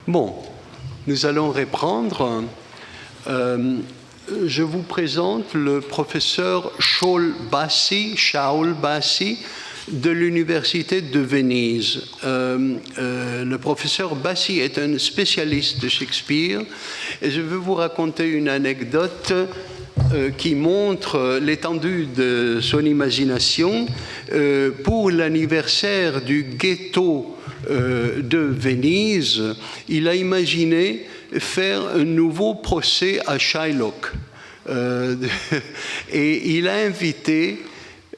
Bon, nous allons reprendre. Je vous présente le professeur Shaul Bassi de l'Université de Venise. Le professeur Bassi est un spécialiste de Shakespeare et je veux vous raconter une anecdote qui montre l'étendue de son imagination. Pour l'anniversaire du ghetto de Venise, il a imaginé faire un nouveau procès à Shylock. Et il a invité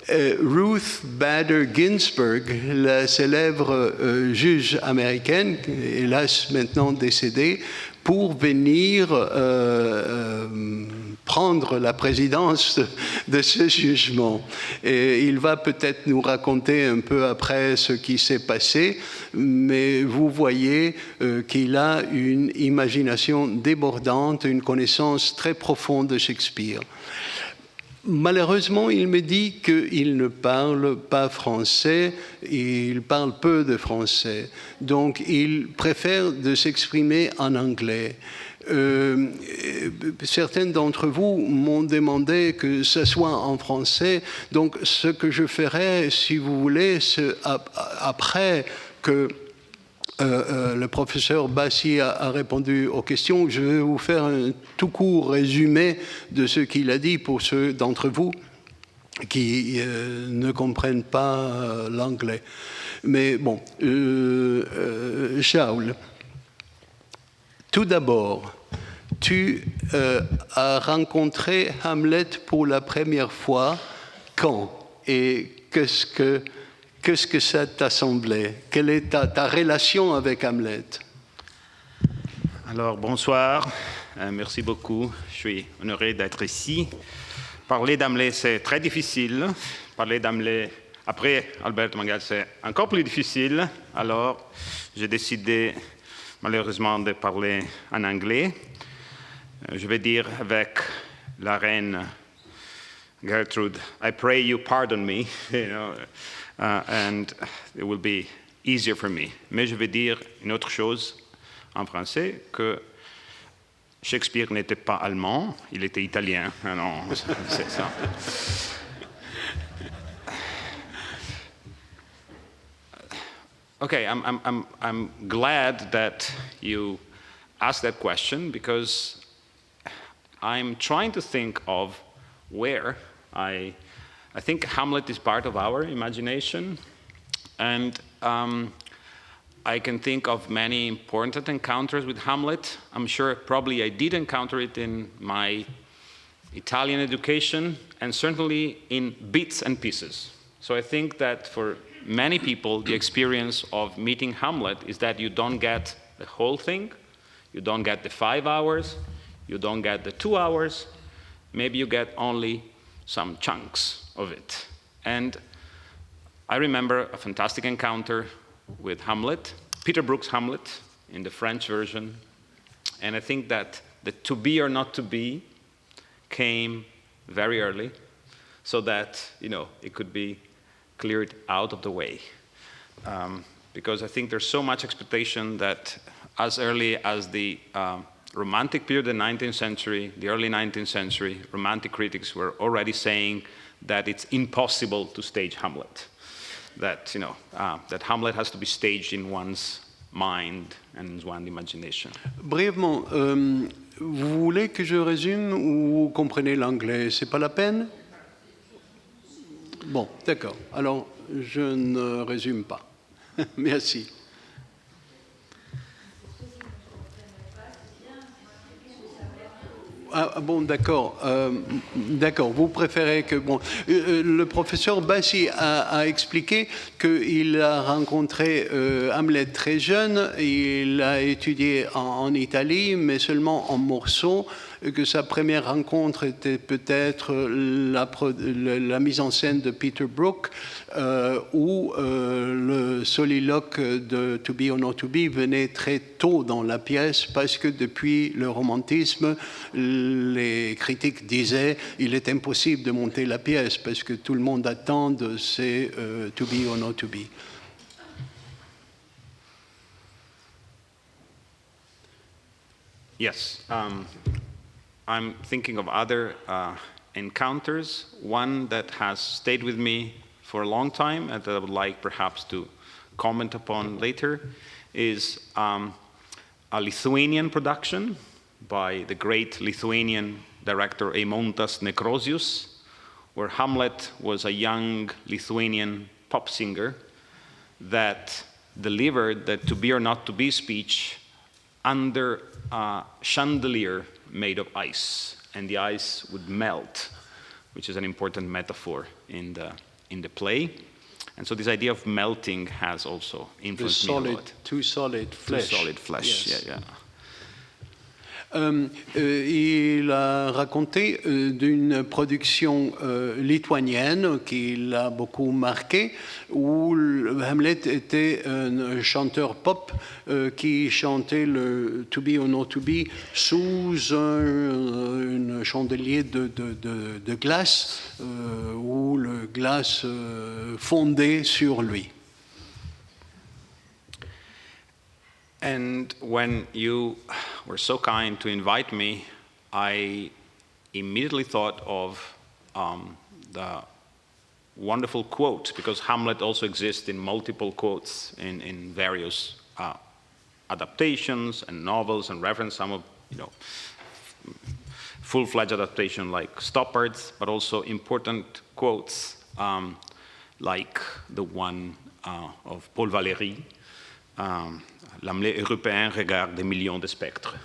Ruth Bader Ginsburg, la célèbre juge américaine, hélas maintenant décédée, pour venir prendre la présidence de ce jugement. Et il va peut-être nous raconter un peu après ce qui s'est passé, mais vous voyez qu'il a une imagination débordante, une connaissance très profonde de Shakespeare. Malheureusement, il me dit qu'il ne parle pas français, il parle peu de français, donc il préfère de s'exprimer en anglais. Certains d'entre vous m'ont demandé que ce soit en français, donc ce que je ferai, si vous voulez, après que le professeur Bassi a répondu aux questions, je vais vous faire un tout court résumé de ce qu'il a dit pour ceux d'entre vous qui ne comprennent pas l'anglais. Mais bon, Shaul, tout d'abord, tu as rencontré Hamlet pour la première fois quand? Et qu'est-ce que ça t'a semblé? Quelle est ta relation avec Hamlet? Alors, bonsoir. Merci beaucoup. Je suis honoré d'être ici. Parler d'Hamlet, c'est très difficile. Parler d'Hamlet après Alberto Manguel, c'est encore plus difficile. Alors, j'ai décidé, malheureusement, de parler en anglais. Je vais dire avec la reine Gertrude, I pray you pardon me. You know, and it will be easier for me. Mais je vais dire une autre chose en français, que Shakespeare n'était pas allemand, il était italien. Non, c'est ça. Okay, I'm glad that you asked that question because I'm trying to think of where I think Hamlet is part of our imagination, and I can think of many important encounters with Hamlet. I'm sure probably I did encounter it in my Italian education, and certainly in bits and pieces. So I think that for many people, the experience of meeting Hamlet is that you don't get the whole thing, you don't get the 5 hours, you don't get the 2 hours, maybe you get only some chunks of it. And I remember a fantastic encounter with Hamlet, Peter Brook's Hamlet in the French version. And I think that the to be or not to be came very early so that, you know, it could be cleared out of the way. Because I think there's so much expectation that as early as the Romantic period of the 19th century, the early 19th century, Romantic critics were already saying that it's impossible to stage Hamlet. That, you know, that Hamlet has to be staged in one's mind and one's imagination. Brièvement, vous voulez que je résume ou vous comprenez l'anglais? C'est pas la peine? Bon, d'accord. Alors, je ne résume pas. Merci. Ah bon, d'accord. D'accord. Vous préférez que... Bon, le professeur Bassi a expliqué qu'il a rencontré Hamlet très jeune. Il a étudié en Italie, mais seulement en morceaux. Que sa première rencontre était peut-être la mise en scène de Peter Brook, où le soliloque de To Be or Not To Be venait très tôt dans la pièce, parce que depuis le romantisme, les critiques disaient il est impossible de monter la pièce, parce que tout le monde attend de ces To Be or Not To Be. Yes. I'm thinking of other encounters. One that has stayed with me for a long time and that I would like perhaps to comment upon later is a Lithuanian production by the great Lithuanian director Eimontas Nekrosius, where Hamlet was a young Lithuanian pop singer that delivered the to be or not to be speech under a chandelier made of ice, and the ice would melt, which is an important metaphor in the play. And so this idea of melting has also influenced me a lot. Too solid flesh. Too solid flesh, Yes. yeah. Il a raconté d'une production lituanienne qui l'a beaucoup marqué, où Hamlet était un chanteur pop qui chantait le To Be or Not To Be sous un chandelier de glace où le glace fondait sur lui. And when you were so kind to invite me, I immediately thought of the wonderful quote, because Hamlet also exists in multiple quotes in various adaptations and novels, and reference some of, full-fledged adaptation like Stoppard's, but also important quotes like the one of Paul Valéry, L'Hamlet européen regarde des millions de spectres.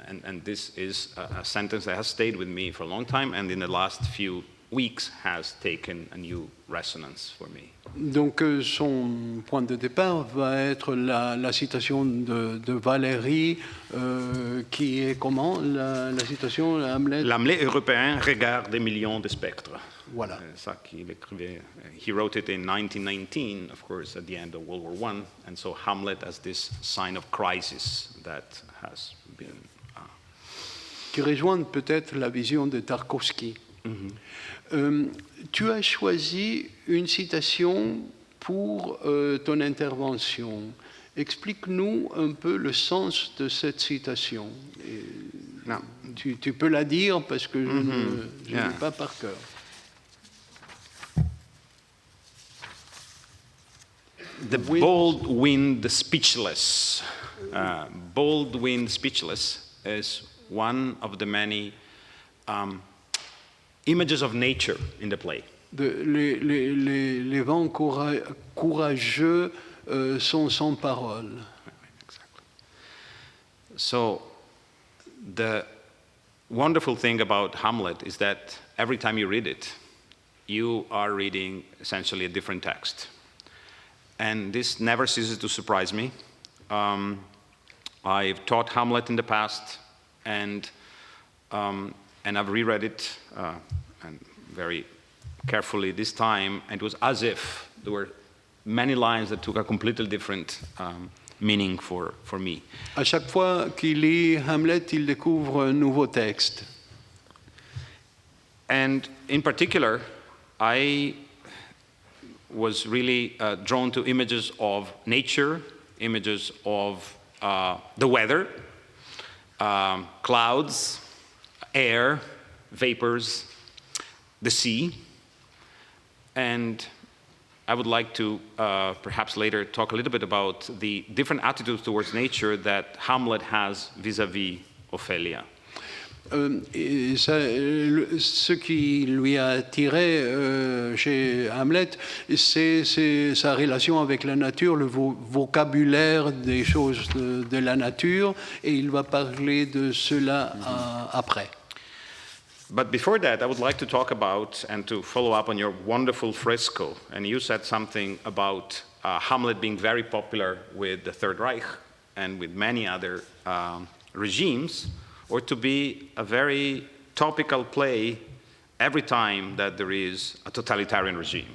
And this is a sentence that has stayed with me for a long time, and in the last few weeks has taken a new resonance for me. Donc son point de départ va être la citation de Valéry, qui est comment la citation Hamlet. L'Hamlet européen regarde des millions de spectres. Voilà. Ça qu'il écrivait. He wrote it in 1919, of course, at the end of World War I, and so Hamlet as this sign of crisis that has been. Qui rejoint peut-être la vision de Tarkovsky. Tu as choisi une citation pour ton intervention. Explique-nous un peu le sens de cette citation. Tu peux la dire parce que je n'ai pas par cœur. The bold wind speechless. Bold wind speechless is one of the many images of nature in the play. Les vents courageux sont sans parole. Exactly. So the wonderful thing about Hamlet is that every time you read it, you are reading essentially a different text. And this never ceases to surprise me. I've taught Hamlet in the past, and I've reread it and very carefully this time. And it was as if there were many lines that took a completely different meaning for me. À chaque fois qu'il lit Hamlet, il découvre un nouveau texte. And in particular, I was really drawn to images of nature, images of the weather, clouds, air, vapors, the sea. And I would like to perhaps later talk a little bit about the different attitudes towards nature that Hamlet has vis-à-vis Ophelia. Ce qui lui a attiré chez Hamlet, c'est sa relation avec la nature, le vocabulaire des choses de la nature, et il va parler de cela après. But before that, I would like to talk about and to follow up on your wonderful fresco. And you said something about Hamlet being very popular with the Third Reich and with many other regimes, or to be a very topical play every time that there is a totalitarian regime.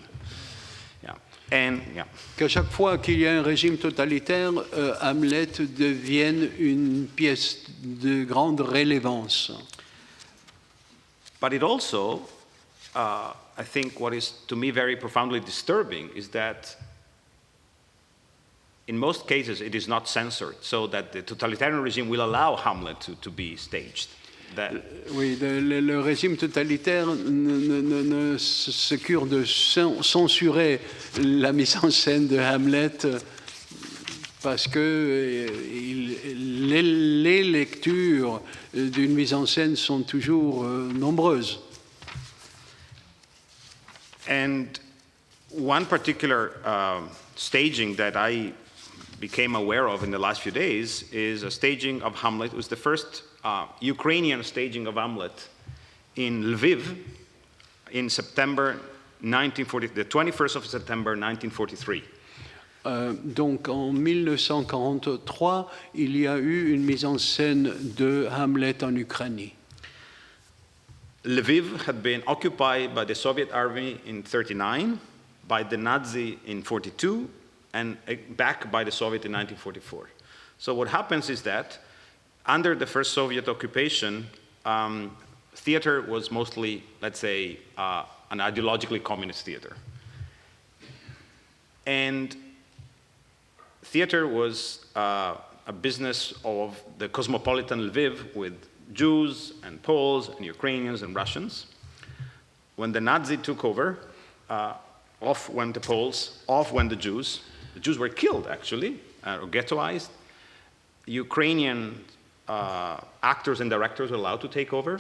Qu'à chaque fois qu'il y a un régime totalitaire, Hamlet devienne une pièce de grande rélevance. But it also, I think what is to me very profoundly disturbing is that in most cases, it is not censored, so that the totalitarian regime will allow Hamlet to be staged. Oui, le régime totalitaire ne se cure de censurer la mise en scène de Hamlet parce que les lectures d'une mise en scène sont toujours nombreuses. And one particular staging that I became aware of in the last few days is a staging of Hamlet. It was the first Ukrainian staging of Hamlet in Lviv in September 1940, the 21st of September 1943. Donc en 1943, il y a eu une mise en scène de Hamlet en Ukraine. Lviv had been occupied by the Soviet army in 1939, by the Nazi in 1942, and back by the Soviet in 1944. So what happens is that under the first Soviet occupation, theater was mostly, let's say, an ideologically communist theater. And theater was a business of the cosmopolitan Lviv with Jews and Poles and Ukrainians and Russians. When the Nazi took over, off went the Poles, off went the Jews. The Jews were killed, actually, or ghettoized. Ukrainian actors and directors were allowed to take over.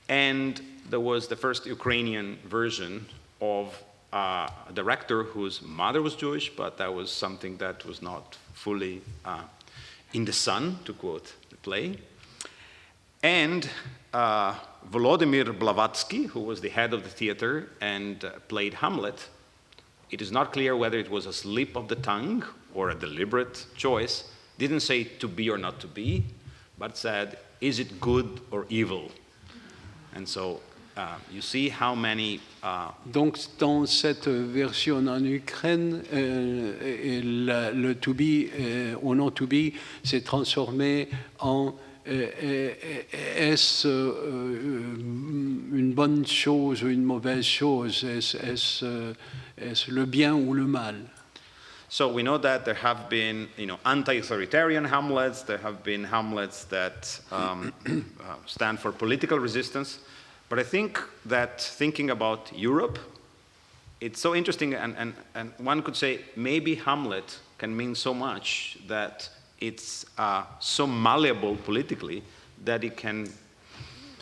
And there was the first Ukrainian version of a director whose mother was Jewish, but that was something that was not fully in the sun, to quote the play. And Volodymyr Blavatsky, who was the head of the theater and played Hamlet, it is not clear whether it was a slip of the tongue or a deliberate choice, didn't say to be or not to be, but said, is it good or evil? And so you see how many... Donc dans cette version en Ukraine, le to be, au nom to be, s'est transformé en est-ce une bonne chose ou une mauvaise chose? Est-ce le bien ou le mal? So we know that there have been, anti-authoritarian Hamlets. There have been Hamlets that stand for political resistance. But I think that thinking about Europe, it's so interesting, and one could say maybe Hamlet can mean so much that it's so malleable politically that it can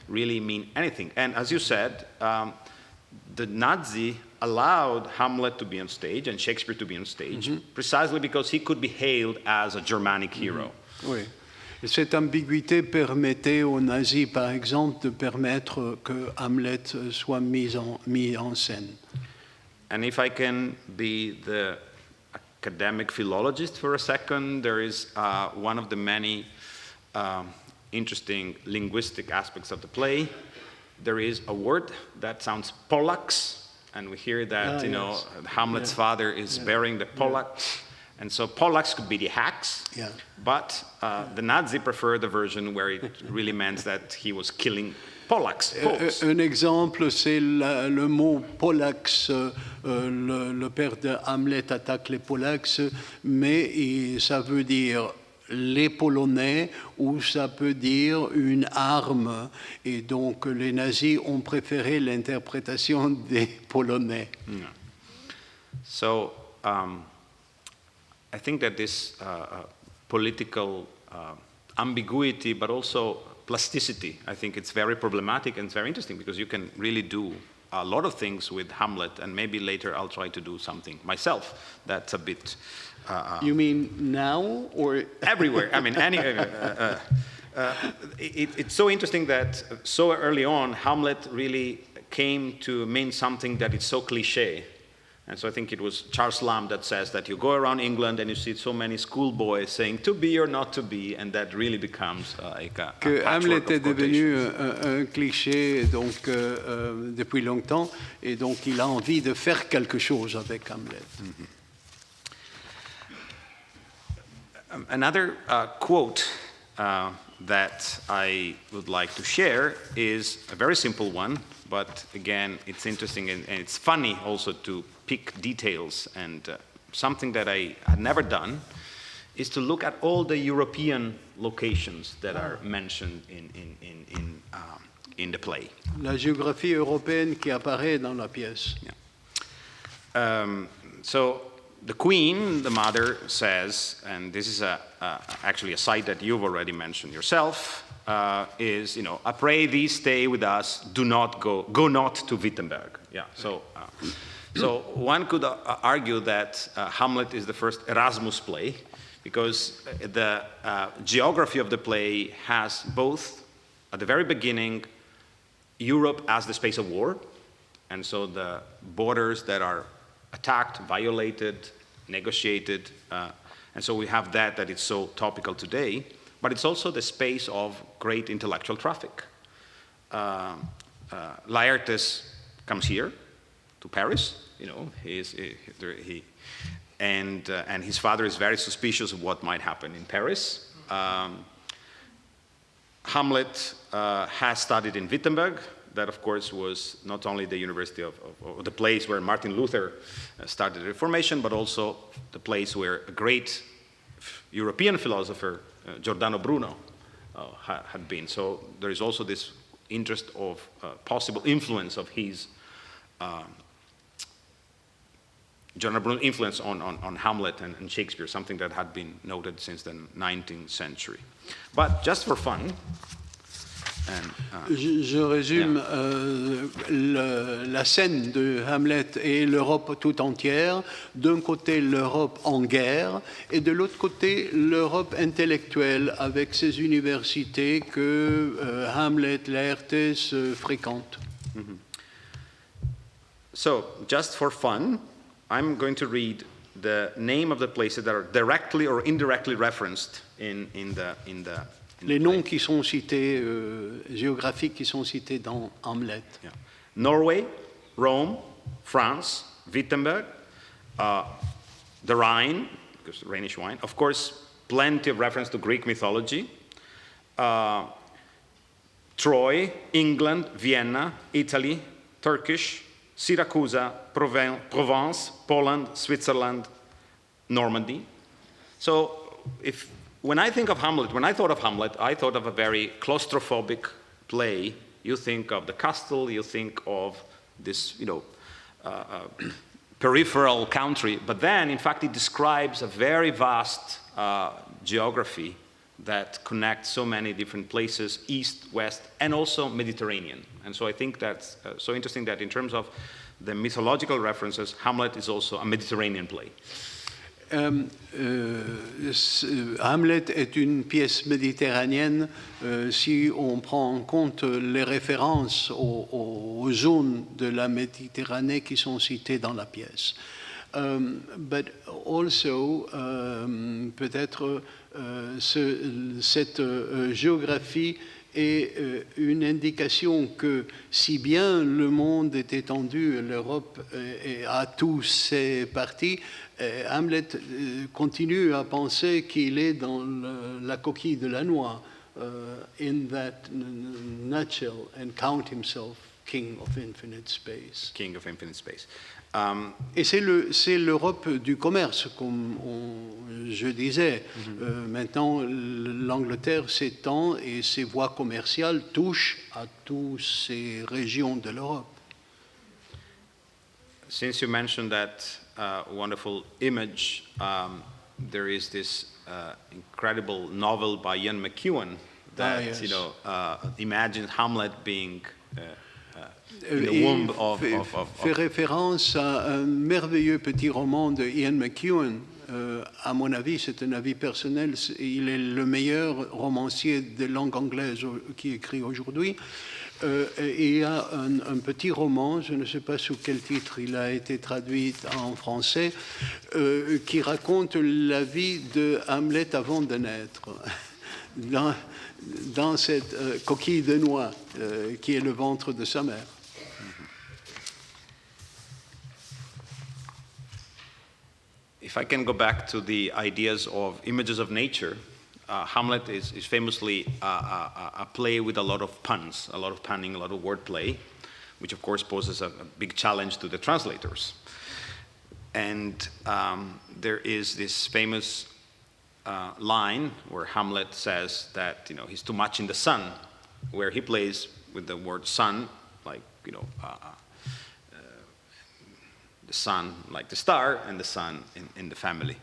really mean anything. And as you said, the Nazi allowed Hamlet to be on stage and Shakespeare to be on stage precisely because he could be hailed as a Germanic hero. Oui. Et cette ambiguïté permettait aux nazis, par exemple, de permettre que Hamlet soit mis en scène. And if I can be the academic philologist for a second, there is one of the many interesting linguistic aspects of the play. There is a word that sounds Pollux, and we hear that Hamlet's father is bearing the Pollux. And so Pollux could be the hacks, but the Nazi preferred the version where it really meant that he was killing Pollux. Un exemple, c'est le mot Pollux. Le père de Hamlet attaque les Pollux, mais ça veut dire les Polonais ou ça peut dire une arme. Et donc les nazis ont préféré l'interprétation des Polonais. So, I think that this political ambiguity, but also plasticity, I think it's very problematic and it's very interesting because you can really do a lot of things with Hamlet, and maybe later I'll try to do something myself that's a bit... You mean now or... Everywhere. I mean, it's so interesting that so early on, Hamlet really came to mean something that is so cliché. And so I think it was Charles Lamb that says that you go around England and you see so many schoolboys saying to be or not to be, and that really becomes like a que Hamlet est devenu quotations. un cliché donc, depuis longtemps, et donc il a envie de faire quelque chose avec Hamlet. Another quote that I would like to share is a very simple one, but again, it's interesting and it's funny also to pick details and something that I had never done is to look at all the European locations that are mentioned in the play. La géographie européenne qui apparaît dans la pièce. Yeah. So the queen, the mother, says, and this is actually a site that you've already mentioned yourself, is, I pray thee stay with us, go not to Wittenberg. Yeah. So one could argue that Hamlet is the first Erasmus play, because the geography of the play has both, at the very beginning, Europe as the space of war, and so the borders that are attacked, violated, negotiated, and so we have that it's so topical today, but it's also the space of great intellectual traffic. Laertes comes here to Paris, and his father is very suspicious of what might happen in Paris. Hamlet has studied in Wittenberg. That, of course, was not only the university of the place where Martin Luther started the Reformation, but also the place where a great European philosopher, Giordano Bruno, had been. So there is also this interest of possible influence of his Giordano Bruno influence on Hamlet and Shakespeare, something that had been noted since the 19th century. But just for fun, Je résume la scène de Hamlet et l'Europe tout entière. D'un côté, l'Europe en guerre, et de l'autre côté, l'Europe intellectuelle avec ses universités que Hamlet, Laertes fréquentent. Mm-hmm. So, just for fun, I'm going to read the name of the places that are directly or indirectly referenced in the les noms qui sont cités, géographiques qui sont cités dans Hamlet. Yeah. Norway, Rome, France, Wittenberg, the Rhine, because Rhenish wine, of course, plenty of reference to Greek mythology, Troy, England, Vienna, Italy, Turkish, Syracuse, Provence, Poland, Switzerland, Normandy. So when I think of Hamlet, when I thought of Hamlet, I thought of a very claustrophobic play. You think of the castle, you think of this, peripheral country, but then, in fact, it describes a very vast geography that connects so many different places, east, west, and also Mediterranean. And so I think that's so interesting that in terms of the mythological references, Hamlet is also a Mediterranean play. Hamlet est une pièce méditerranéenne si on prend en compte les références aux zones de la Méditerranée qui sont citées dans la pièce. But also, peut-être cette géographie est une indication que si bien le monde est étendu, l'Europe a tous ses parties, Hamlet continue à penser qu'il est dans la coquille de la noix, in that nutshell, and count himself king of infinite space. King of infinite space. Et c'est l'Europe du commerce, comme je disais. Maintenant, l'Angleterre s'étend et ses voies commerciales touchent à toutes ces régions de l'Europe. Since you mentioned that wonderful image, there is this incredible novel by Ian McEwan that yes. imagines Hamlet being in the womb of fait référence à un merveilleux petit roman de Ian McEwan. À mon avis, c'est un avis personnel, il est le meilleur romancier de langue anglaise qui écrit aujourd'hui. Il y a un petit roman, je ne sais pas sous quel titre il a été traduit en français, qui raconte la vie de Hamlet avant de naître, dans cette coquille de noix qui est le ventre de sa mère. If I can go back to the ideas of images of nature, Hamlet is famously a play with a lot of puns, a lot of punning, a lot of wordplay, which of course poses a big challenge to the translators. And there is this famous line where Hamlet says that he's too much in the sun, where he plays with the word sun, like the sun like the star, and the sun in the family.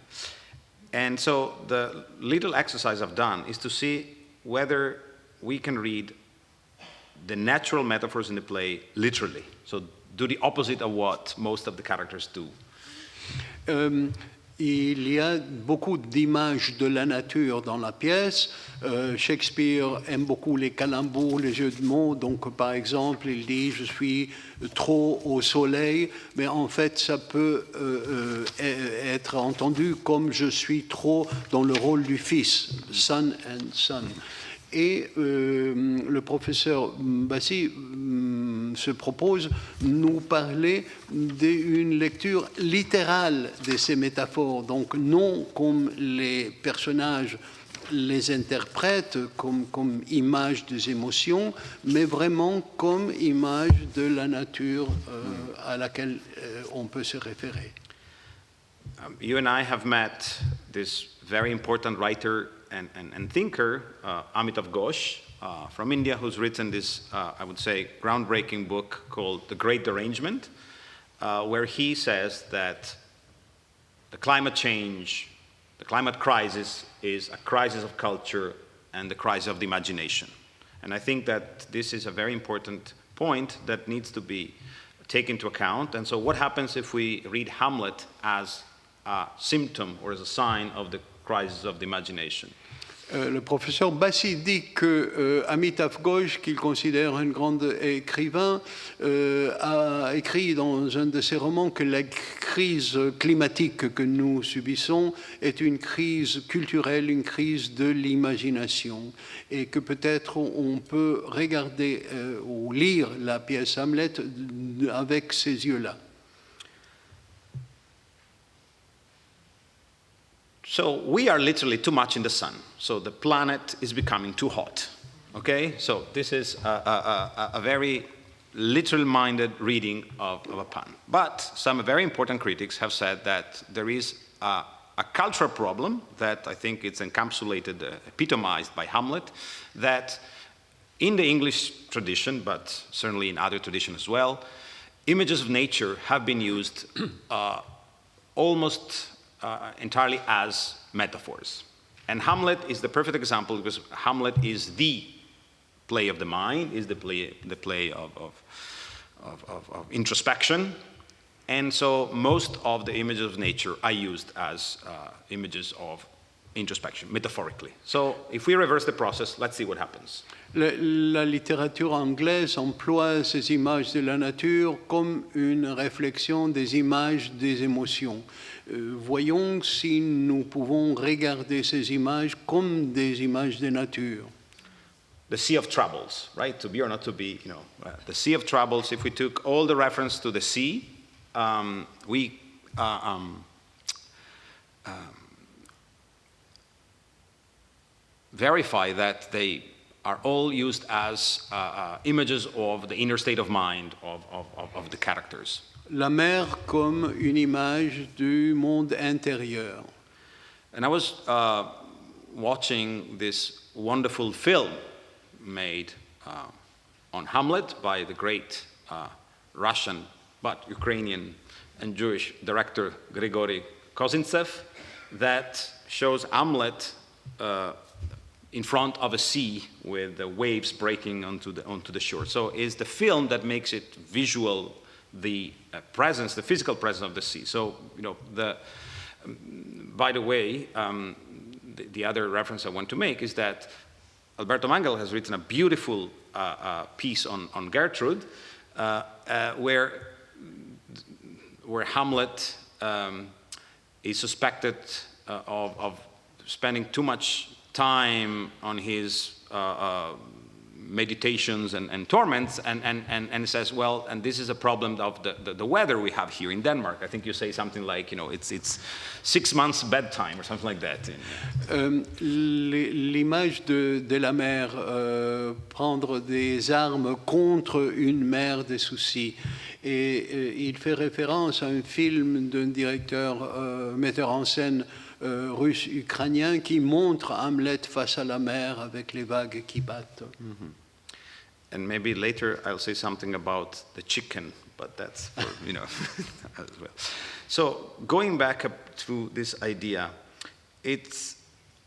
And so the little exercise I've done is to see whether we can read the natural metaphors in the play literally. So do the opposite of what most of the characters do. Il y a beaucoup d'images de la nature dans la pièce. Shakespeare aime beaucoup les calembours, les jeux de mots. Donc, par exemple, il dit « je suis trop au soleil », mais en fait, ça peut être entendu comme « je suis trop dans le rôle du fils », « son and son ». Et le professeur Bassi se propose de nous parler d'une lecture littérale de ces métaphores, donc non comme les personnages les interprètent comme image des émotions, mais vraiment comme image de la nature à laquelle on peut se référer. You and I have met this very important writer and thinker, Amitav Ghosh, from India, who's written this, I would say, groundbreaking book called The Great Derangement, where he says that the climate change, the climate crisis is a crisis of culture and the crisis of the imagination. And I think that this is a very important point that needs to be taken into account. And so what happens if we read Hamlet as a symptom or as a sign of the crisis of the imagination? Le professeur Bassi dit que Amitav Ghosh, qu'il considère un grand écrivain, a écrit dans un de ses romans que la crise climatique que nous subissons est une crise culturelle, une crise de l'imagination, et que peut-être on peut regarder ou lire la pièce Hamlet avec ces yeux-là. So we are literally too much in the sun. So the planet is becoming too hot. Okay? So this is a very literal-minded reading of a pun. But some very important critics have said that there is a cultural problem that I think it's encapsulated, epitomized by Hamlet, that in the English tradition, but certainly in other traditions as well, images of nature have been used almost entirely as metaphors. And Hamlet is the perfect example because Hamlet is the play of the mind, is the play of introspection. And so most of the images of nature are used as images of introspection, metaphorically. So if we reverse the process, let's see what happens. La littérature anglaise emploie ces images de la nature comme une réflexion des images des émotions. Voyons si nous pouvons regarder ces images comme des images de nature. The Sea of Troubles, right? To be or not to be, the Sea of Troubles, if we took all the reference to the sea, we verify that they are all used as images of the inner state of mind of the characters. La mer comme une image du monde intérieur. And I was watching this wonderful film made on Hamlet by the great Russian but Ukrainian and Jewish director Grigory Kozintsev that shows Hamlet in front of a sea with the waves breaking onto the shore. So it's the film that makes it visual, the presence, the physical presence of the sea. So, by the way, the other reference I want to make is that Alberto Manguel has written a beautiful piece on Gertrude, where Hamlet is suspected of spending too much time on his meditations and torments, and says, well, and this is a problem of the weather we have here in Denmark. I think you say something like, it's 6 months bedtime or something like that. L'image de la mer, prendre des armes contre une mer des soucis. Et il fait référence à un film d'un directeur, metteur en scène russe-ukrainien qui montre Hamlet face à la mer avec les vagues qui battent. And maybe later I'll say something about the chicken, but that's for, as well. So going back up to this idea, it's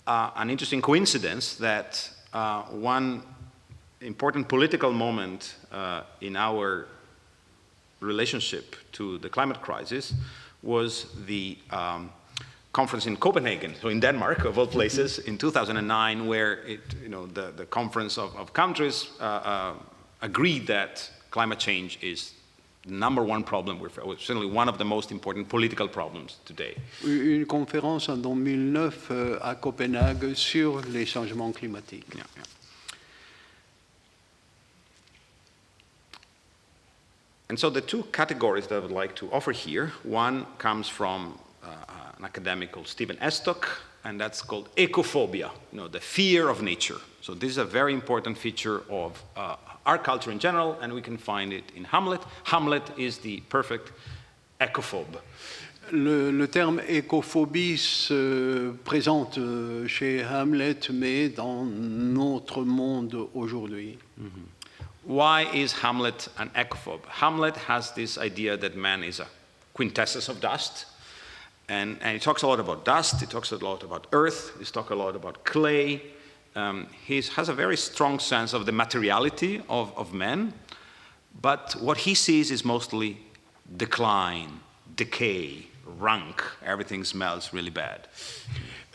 an interesting coincidence that one important political moment in our relationship to the climate crisis was the conference in Copenhagen, so in Denmark, of all places, in 2009, where the conference of countries agreed that climate change is the number one problem, certainly one of the most important political problems today. Une conférence en 2009 à Copenhague sur les changements climatiques. Yeah. And so the two categories that I would like to offer here, one comes from an academic called Stephen Estock, and that's called ecophobia, the fear of nature. So this is a very important feature of our culture in general, and we can find it in Hamlet. Hamlet is the perfect ecophobe. Le terme écophobie se présente chez Hamlet, mais dans notre monde aujourd'hui. Why is Hamlet an ecophobe? Hamlet has this idea that man is a quintessence of dust, and he talks a lot about dust, he talks a lot about earth, he talks a lot about clay. He has a very strong sense of the materiality of man, but what he sees is mostly decline, decay, rank, everything smells really bad.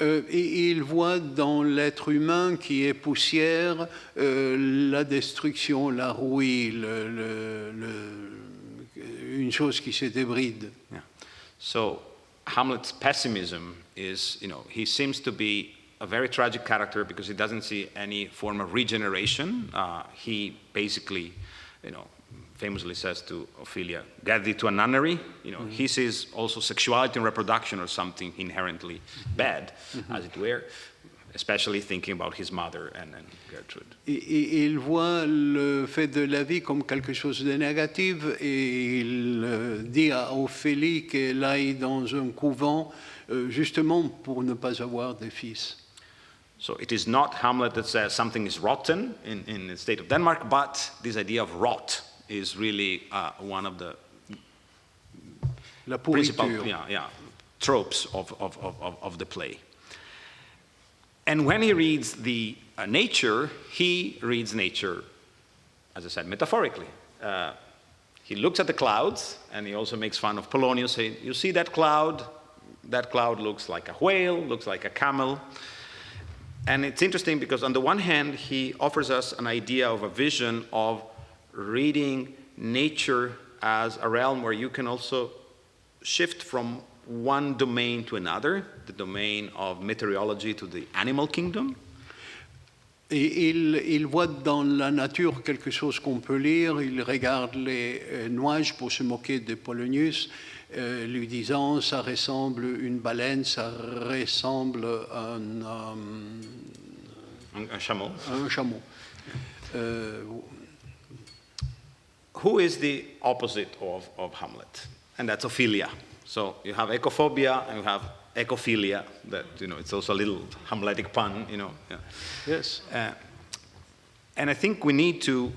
Il voit dans l'être humain qui est poussière la destruction, la rouille, une chose qui se débride. Yeah. So Hamlet's pessimism is, he seems to be a very tragic character because he doesn't see any form of regeneration. He basically, famously says to Ophelia, get thee to a nunnery. He sees also sexuality and reproduction or something inherently bad, as it were, especially thinking about his mother and Gertrude. Il voit le fait de la vie comme quelque chose de négatif et il dit à Ophélie qu'elle aille dans un couvent justement pour ne pas avoir de fils. So it is not Hamlet that says something is rotten in the state of Denmark, but this idea of rot is really one of the principal tropes of the play. And when he reads the nature, he reads nature, as I said, metaphorically. He looks at the clouds, and he also makes fun of Polonius, saying, you see that cloud looks like a whale, looks like a camel. And it's interesting because on the one hand, he offers us an idea of a vision of reading nature as a realm where you can also shift from one domain to another, the domain of meteorology to the animal kingdom. Et il voit dans la nature quelque chose qu'on peut lire. Il regarde les nuages pour se moquer de Polonius, lui disant ça ressemble une baleine, ça ressemble un chameau. Un chameau. Who is the opposite of Hamlet? And that's Ophelia. So you have ecophobia and you have ecophilia. That it's also a little Hamletic pun. Yeah. Yes. And I think we need to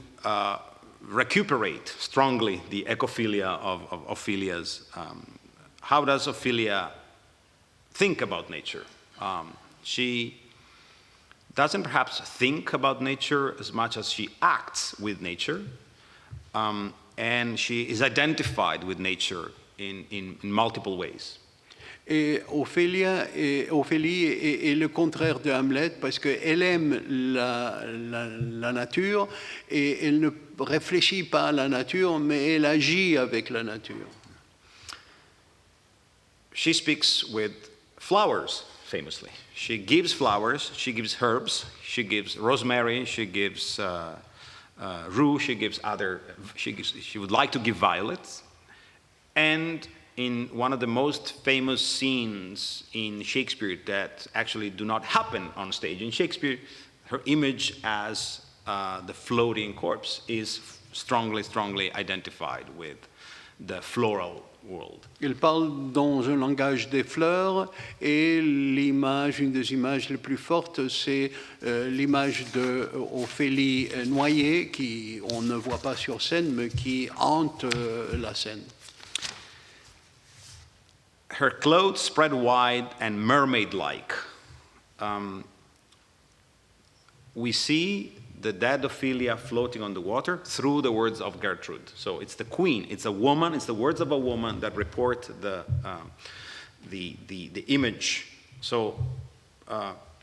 recuperate strongly the ecophilia of Ophelia's. How does Ophelia think about nature? She doesn't perhaps think about nature as much as she acts with nature, and she is identified with nature in multiple ways. Et Ophélie est le contraire de Hamlet parce qu'elle aime la nature et elle ne réfléchit pas à la nature, mais elle agit avec la nature. She speaks with flowers, famously. She gives flowers, she gives herbs, she gives rosemary, she gives rue, she would like to give violets. And in one of the most famous scenes in Shakespeare that actually do not happen on stage in Shakespeare, her image as the floating corpse is strongly identified with the floral world. Il parle dans un langage des fleurs et l'image, une des images les plus fortes, c'est l'image d'Ophélie noyée, qui on ne voit pas sur scène, mais qui hante la scène. Her clothes spread wide and mermaid-like. We see the dead Ophelia floating on the water through the words of Gertrude. So it's the queen, it's a woman, it's the words of a woman that report the image. So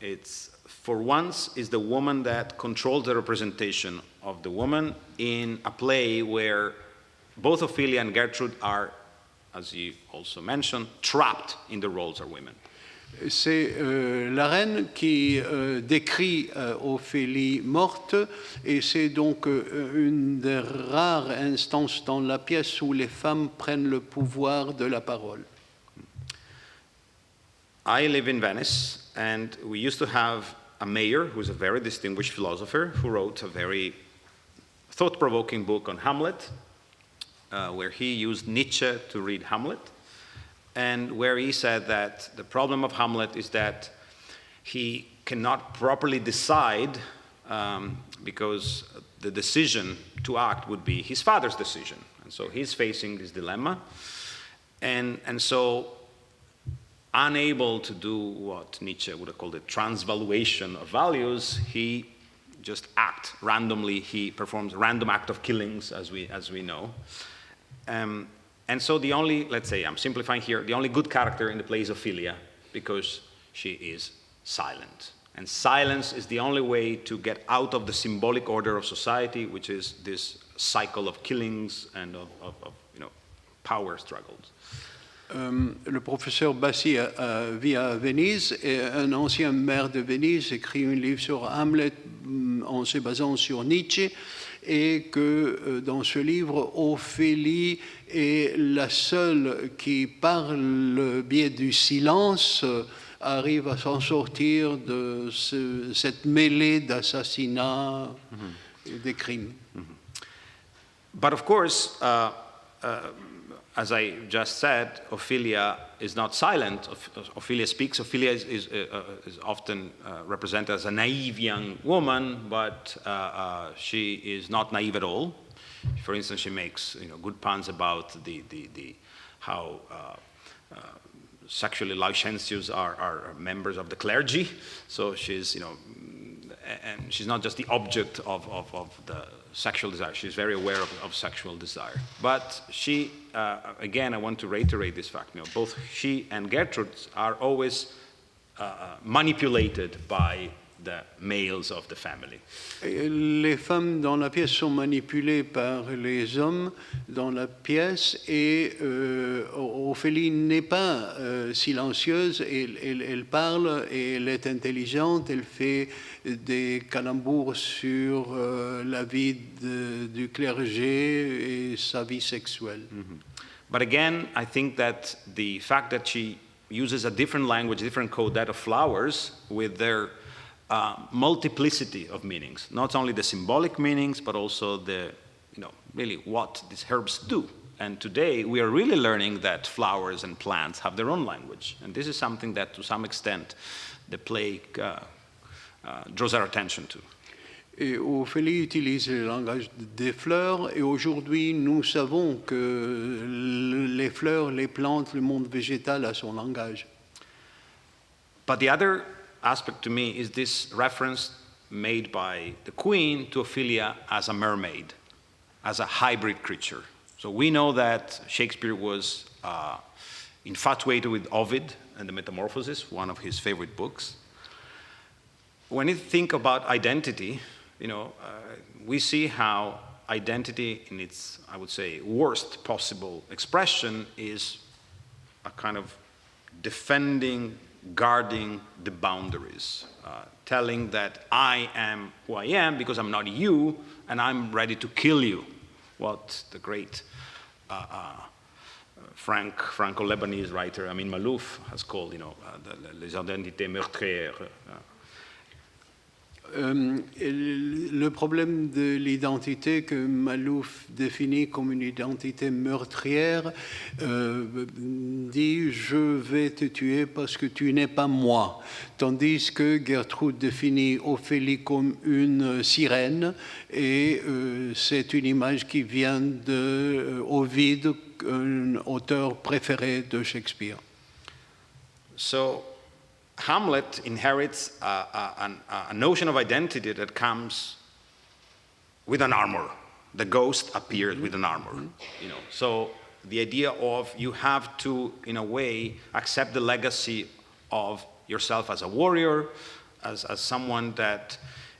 it's, for once, is the woman that controls the representation of the woman in a play where both Ophelia and Gertrude are, as you also mentioned, trapped in the roles of women. C'est la reine qui décrit Ophélie morte, et c'est donc une des rares instances dans la pièce où les femmes prennent le pouvoir de la parole. I live in Venice, and we used to have a mayor who's a very distinguished philosopher who wrote a very thought-provoking book on Hamlet, where he used Nietzsche to read Hamlet, and where he said that the problem of Hamlet is that he cannot properly decide because the decision to act would be his father's decision. And so he's facing this dilemma. And so unable to do what Nietzsche would have called a transvaluation of values, he just acts randomly. He performs a random act of killings, as we know. And so the only, let's say, I'm simplifying here, the only good character in the play is Ophelia, because she is silent. And silence is the only way to get out of the symbolic order of society, which is this cycle of killings and of power struggles. Le professeur Bassi vit à Venise, et un ancien maire de Venise écrit un livre sur Hamlet en se basant sur Nietzsche, et que dans ce livre, Ophélie est la seule qui, par le biais du silence, arrive à s'en sortir de cette mêlée d'assassinats et des crimes. But of course, as I just said, Ophelia is not silent. Ophelia speaks. Ophelia is often represented as a naive young woman, but she is not naive at all. For instance, she makes good puns about how sexually licentious are members of the clergy. So she's and she's not just the object of the sexual desire. She's very aware of sexual desire. But she, again, I want to reiterate this fact. Both she and Gertrude are always manipulated by the males of the family. Les femmes dans la pièce sont manipulées par les hommes dans la pièce, et Ophélie n'est pas silencieuse, elle parle, et elle est intelligente, elle fait des calembours sur la vie du clergé et sa vie sexuelle. Mm-hmm. But again, I think that the fact that she uses a different language, different code, that of flowers, with their multiplicity of meanings, not only the symbolic meanings, but also the, really what these herbs do. And today we are really learning that flowers and plants have their own language. And this is something that, to some extent, the play draws our attention to. Et Ophélie utilise le langage des fleurs, et aujourd'hui nous savons que les fleurs, les plantes, le monde végétal a son langage. But the other aspect to me is this reference made by the queen to Ophelia as a mermaid, as a hybrid creature. So we know that Shakespeare was infatuated with Ovid and the Metamorphoses, one of his favorite books. When you think about identity, we see how identity in its, I would say, worst possible expression is a kind of defending guarding the boundaries, telling that I am who I am because I'm not you, and I'm ready to kill you. What the great Franco-Lebanese writer Amin Maalouf has called, les identités meurtrières. Le problème de l'identité que Maalouf définit comme une identité meurtrière dit « je vais te tuer parce que tu n'es pas moi », tandis que Gertrude définit Ophélie comme une sirène, et c'est une image qui vient d'Ovide, un auteur préféré de Shakespeare. So, Hamlet inherits a notion of identity that comes with an armor. The ghost appears with an armor. So the idea of you have to, in a way, accept the legacy of yourself as a warrior, as someone that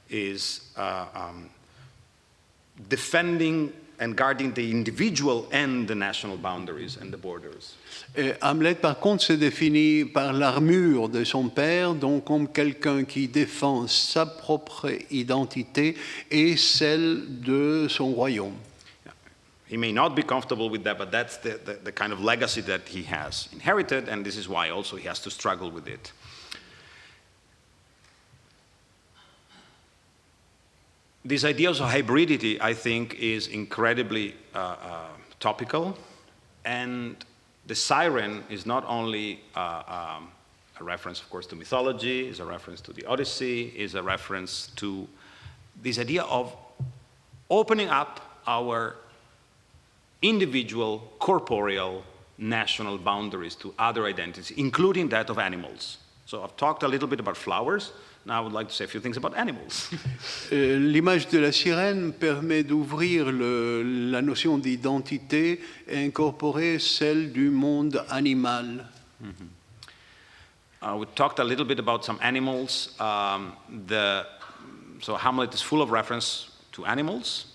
is defending and guarding the individual and the national boundaries and the borders. Hamlet, par contre, se définit par l'armure de son père, donc comme quelqu'un qui défend sa propre identité et celle de son royaume. He may not be comfortable with that, but that's the kind of legacy that he has inherited, and this is why also he has to struggle with it. This idea of hybridity, I think, is incredibly topical, and the siren is not only a reference, of course, to mythology, is a reference to the Odyssey, is a reference to this idea of opening up our individual, corporeal, national boundaries to other identities, including that of animals. So I've talked a little bit about flowers. Now I would like to say a few things about animals. L'image de la sirène permet d'ouvrir la notion d'identité et incorporer celle du monde animal. We talked a little bit about some animals. So Hamlet is full of reference to animals.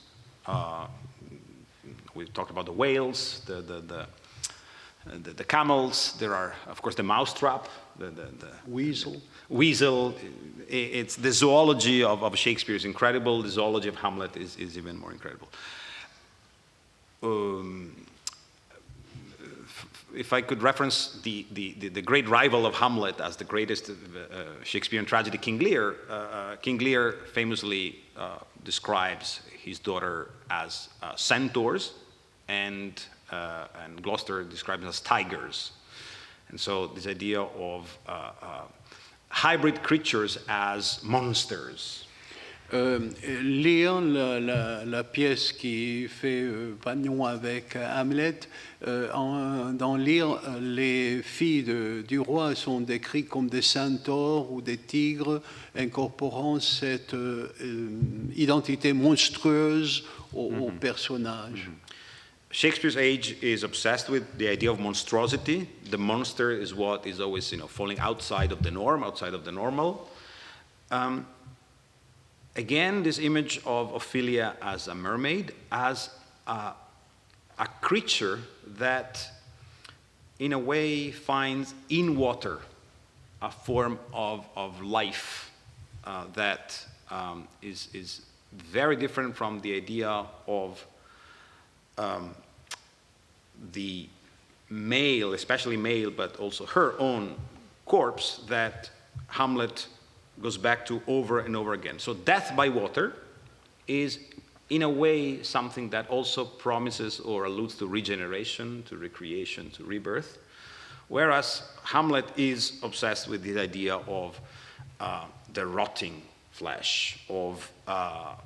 We talked about the whales, the camels. There are, of course, the mousetrap, the Weasel. Weasel. It's the zoology of Shakespeare is incredible. The zoology of Hamlet is even more incredible. If I could reference the great rival of Hamlet as the greatest Shakespearean tragedy, King Lear. King Lear famously describes his daughter as centaurs, and Gloucester describes them as tigers. And so this idea of hybrid creatures as monsters. Lire la pièce qui fait pagnon avec Hamlet, dans Lire, les filles du roi sont décrites comme des centaures ou des tigres, incorporant cette identité monstrueuse au personnage. Shakespeare's age is obsessed with the idea of monstrosity. The monster is what is always, falling outside of the norm, outside of the normal. Again, this image of Ophelia as a mermaid, as a creature that, in a way, finds in water a form of life that is very different from the idea of the male, especially male, but also her own corpse that Hamlet goes back to over and over again. So death by water is, in a way, something that also promises or alludes to regeneration, to recreation, to rebirth, whereas Hamlet is obsessed with this idea of the rotting flesh, of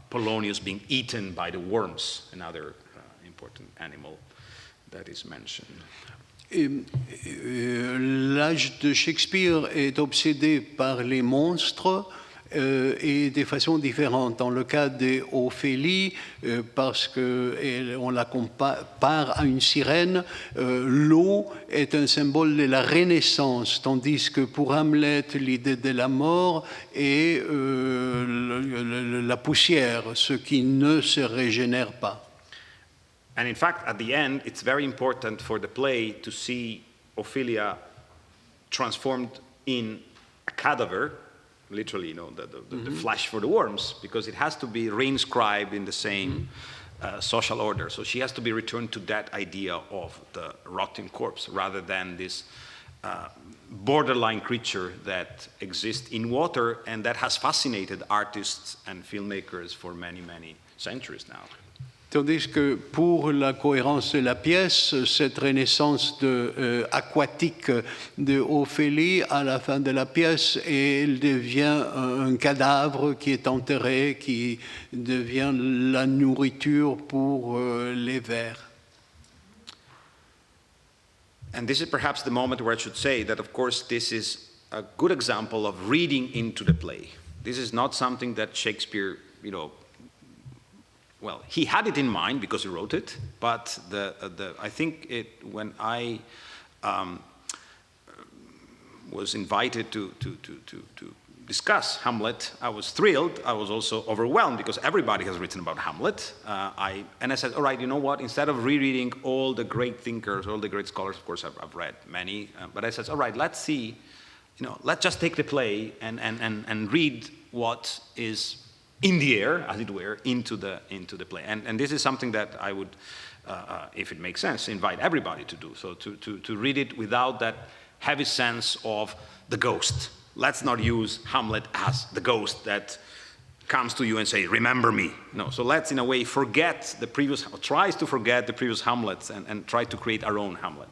Polonius being eaten by the worms, another important animal that is mentioned. L'âge de Shakespeare est obsédé par les monstres et de façon différente. Dans le cas d'Ophélie, parce qu'on la compare à une sirène, l'eau est un symbole de la renaissance, tandis que pour Hamlet, l'idée de la mort est la poussière, ce qui ne se régénère pas. And in fact, at the end, it's very important for the play to see Ophelia transformed in a cadaver, literally, you know, the flesh for the worms, because it has to be reinscribed in the same social order. So she has to be returned to that idea of the rotting corpse rather than this borderline creature that exists in water and that has fascinated artists and filmmakers for many, many centuries now. Tandis que pour la cohérence de la pièce, cette renaissance aquatique de Ophélie à la fin de la pièce, elle devient un cadavre qui est enterré, qui devient la nourriture pour les vers. And this is perhaps the moment where I should say that, of course, this is a good example of reading into the play. This is not something that Shakespeare, you know, well, he had it in mind because he wrote it, but I think when I was invited to discuss Hamlet, I was thrilled. I was also overwhelmed because everybody has written about Hamlet. And I said, all right, you know what? Instead of rereading all the great thinkers, all the great scholars, of course, I've read many, but I said, all right, let's see, you know, let's just take the play and read what is in the air, as it were, into the play. And this is something that I would, if it makes sense, invite everybody to do. So to read it without that heavy sense of the ghost. Let's not use Hamlet as the ghost that comes to you and say, remember me. No, so let's in a way forget the previous, tries to forget the previous Hamlets and try to create our own Hamlet.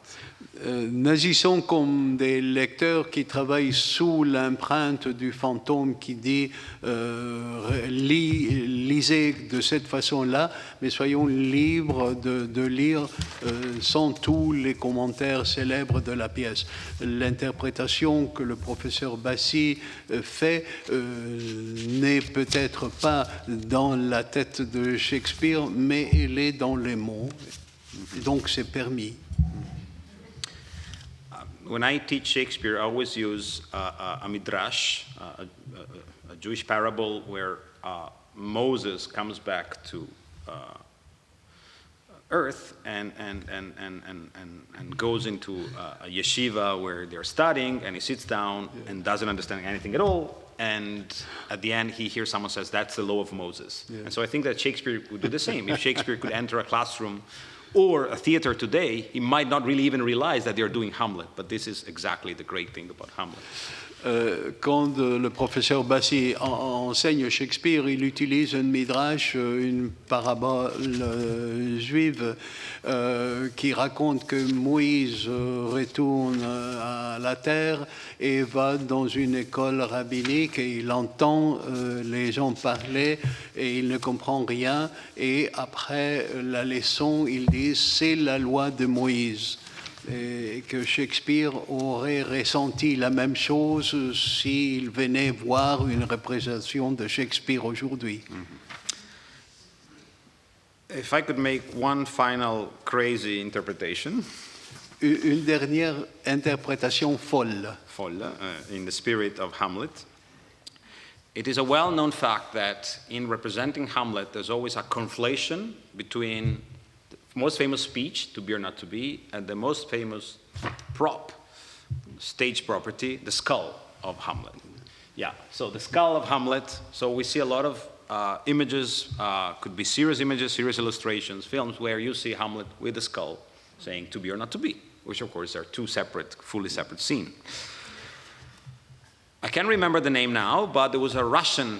N'agissons comme des lecteurs qui travaillent sous l'empreinte du fantôme qui dit lisez de cette façon-là, mais soyons libres de lire sans tous les commentaires célèbres de la pièce. L'interprétation que le professeur Bassi fait n'est peut-être pas dans la tête de Shakespeare, mais elle est dans les mots, donc c'est permis. When I teach Shakespeare, I always use a midrash, a Jewish parable where Moses comes back to earth and goes into a yeshiva where they're studying, and he sits down and doesn't understand anything at all. And at the end, he hears someone says, that's the law of Moses. Yeah. And so I think that Shakespeare would do the same. If Shakespeare could enter a classroom or a theater today, he might not really even realize that they're doing Hamlet. But this is exactly the great thing about Hamlet. Quand le professeur Bassi enseigne Shakespeare, il utilise un midrash, une parabole juive qui raconte que Moïse retourne à la terre et va dans une école rabbinique et il entend les gens parler et il ne comprend rien. Et après la leçon, il dit « c'est la loi de Moïse ». Et que Shakespeare aurait ressenti la même chose s'il venait voir une représentation de Shakespeare aujourd'hui. If I could make one final crazy interpretation. Une dernière interprétation folle. In the spirit of Hamlet. It is a well-known fact that in representing Hamlet, there's always a conflation between most famous speech, to be or not to be, and the most famous prop, stage property, the skull of Hamlet. Yeah, so the skull of Hamlet, so we see a lot of images, could be serious images, serious illustrations, films, where you see Hamlet with the skull saying to be or not to be, which of course are two separate, fully separate scenes. I can't remember the name now, but there was a Russian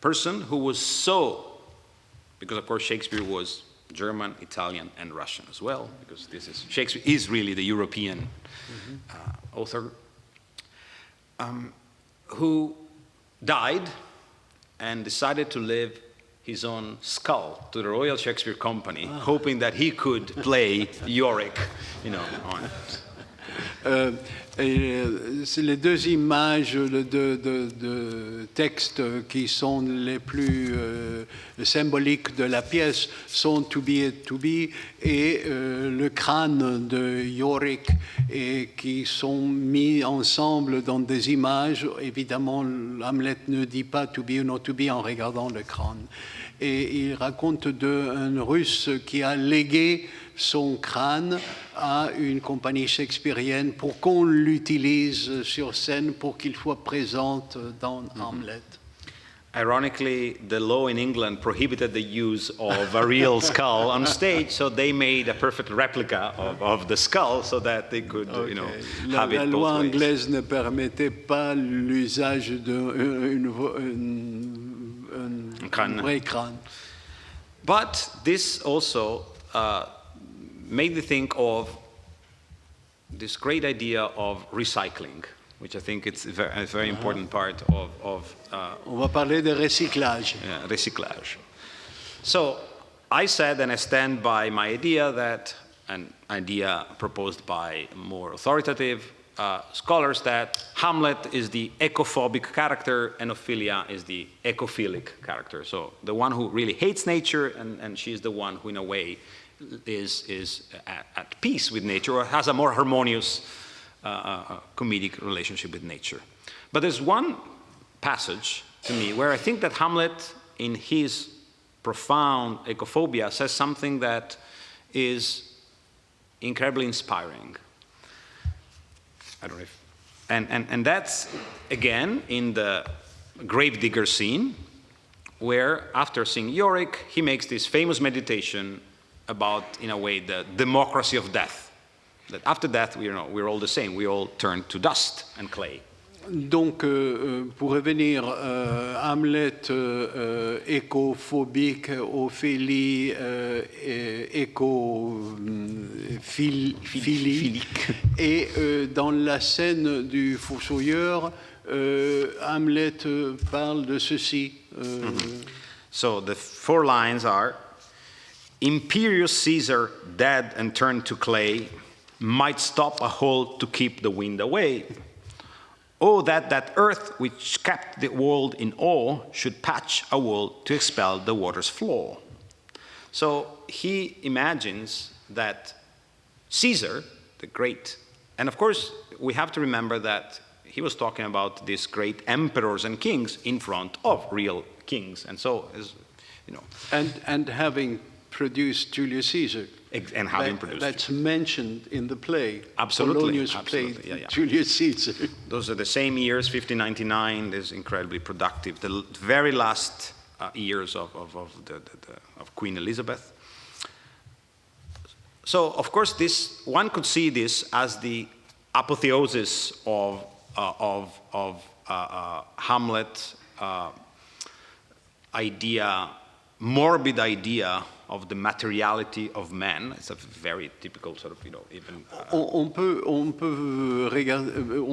person who was so, because of course Shakespeare was German, Italian, and Russian as well, because Shakespeare is really the European author, who died and decided to leave his own skull to the Royal Shakespeare Company, hoping that he could play Yorick, you know, on it. C'est les deux images de textes qui sont les plus symboliques de la pièce sont To Be et To Be et le crâne de Yorick et qui sont mis ensemble dans des images. Évidemment, Hamlet ne dit pas To Be ou Not To Be en regardant le crâne. et il raconte d'un Russe qui a légué son crâne à une compagnie shakespearienne pour qu'on l'utilise sur scène pour qu'il soit présent dans Hamlet. Ironically, the law in England prohibited the use of a real skull on stage, so they made a perfect replica of the skull so that they could, you know, have it both ways. La loi anglaise ne permettait pas l'usage d'un vrai crâne. But this also made me think of this great idea of recycling, which I think it's a very important part of On va parler de recyclage. Recyclage. So I said, and I stand by my idea, that an idea proposed by more authoritative scholars, that Hamlet is the ecophobic character and Ophelia is the ecophilic character. So the one who really hates nature, and she's the one who in a way is at peace with nature, or has a more harmonious comedic relationship with nature. But there's one passage to me where I think that Hamlet, in his profound ecophobia, says something that is incredibly inspiring. I don't know if, and that's again in the gravedigger scene, where after seeing Yorick, he makes this famous meditation about, in a way, the democracy of death. That after death, we're all the same. We all turn to dust and clay. Donc, pour revenir, Hamlet écophobique, Ophélie écophilique. Et dans la scène du fossoyeur, Hamlet parle de ceci. So the 4 lines are: Imperious Caesar, dead and turned to clay, might stop a hole to keep the wind away. Oh, that earth which kept the world in awe should patch a wall to expel the water's flow. So he imagines that Caesar, the great, and of course we have to remember that he was talking about these great emperors and kings in front of real kings, and so, and having produced Julius Caesar. And having produced that's mentioned in the play. Absolutely. Polonius played Julius Caesar. Those are the same years, 1599. Is incredibly productive. The very last years of Queen Elizabeth. So, of course, one could see this as the apotheosis of Hamlet idea, morbid idea of the materiality of man. It's a very typical sort of, even. On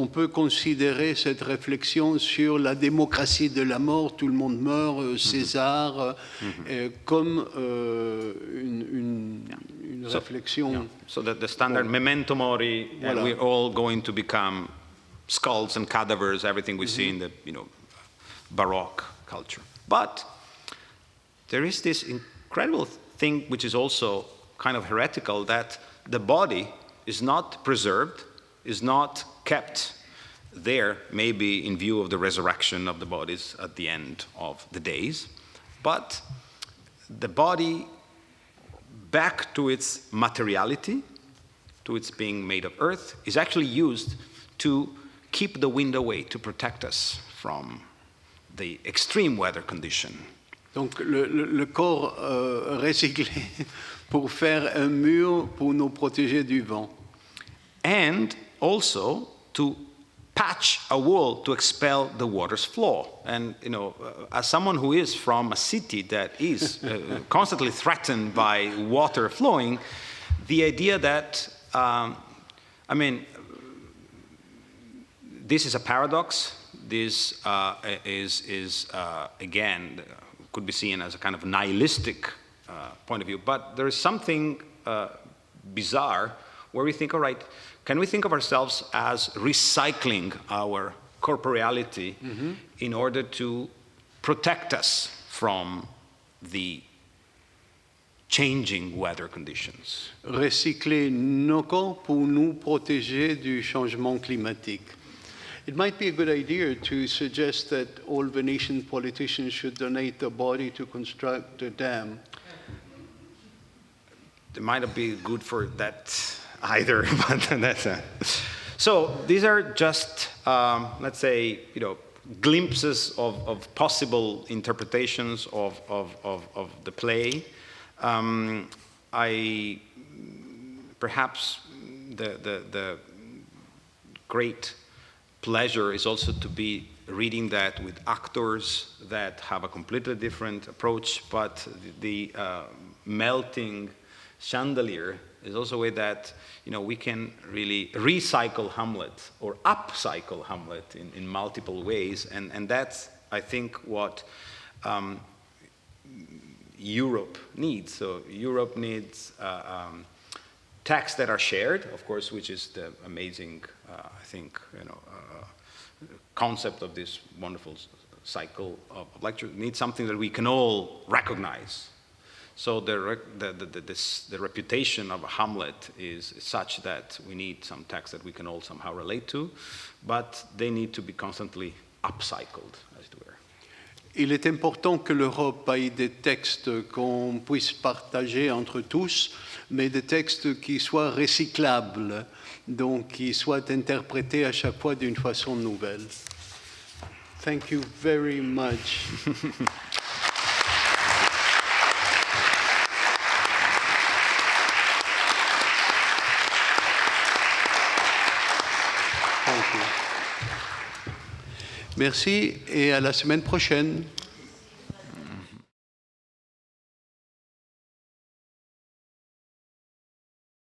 peut considérer cette réflexion sur la démocratie de la mort, tout le monde meurt, César, comme une réflexion. Yeah. So that the standard memento mori, voilà. And we're all going to become skulls and cadavers, everything we see in the Baroque culture. But there is this incredible thing which is also kind of heretical, that the body is not preserved, is not kept there, maybe in view of the resurrection of the bodies at the end of the days, but the body back to its materiality, to its being made of earth, is actually used to keep the wind away, to protect us from the extreme weather condition. Donc le corps recyclé pour faire un mur pour nous protéger du vent. And also to patch a wall to expel the water's flow. And as someone who is from a city that is constantly threatened by water flowing, the idea that, this is a paradox. This is again, could be seen as a kind of nihilistic point of view, but there is something bizarre where we think, all right, can we think of ourselves as recycling our corporeality in order to protect us from the changing weather conditions? Recycler nos corps pour nous protéger du changement climatique. It might be a good idea to suggest that all Venetian politicians should donate their body to construct a dam. It might not be good for that either, but that's so these are just, let's say, glimpses of possible interpretations of the play. Perhaps the great pleasure is also to be reading that with actors that have a completely different approach, but the melting chandelier is also a way that we can really recycle Hamlet or upcycle Hamlet in multiple ways, and that's, I think, what Europe needs. So Europe needs texts that are shared, of course, which is the amazing, I think, concept of this wonderful cycle of lecture. Needs something that we can all recognize. So the reputation of Hamlet is such that we need some texts that we can all somehow relate to, but they need to be constantly upcycled, as it were. Il est important que l'Europe ait des textes qu'on puisse partager entre tous, mais des textes qui soient recyclables, donc qui soient interprétés à chaque fois d'une façon nouvelle. Thank you very much. Merci et à la semaine prochaine.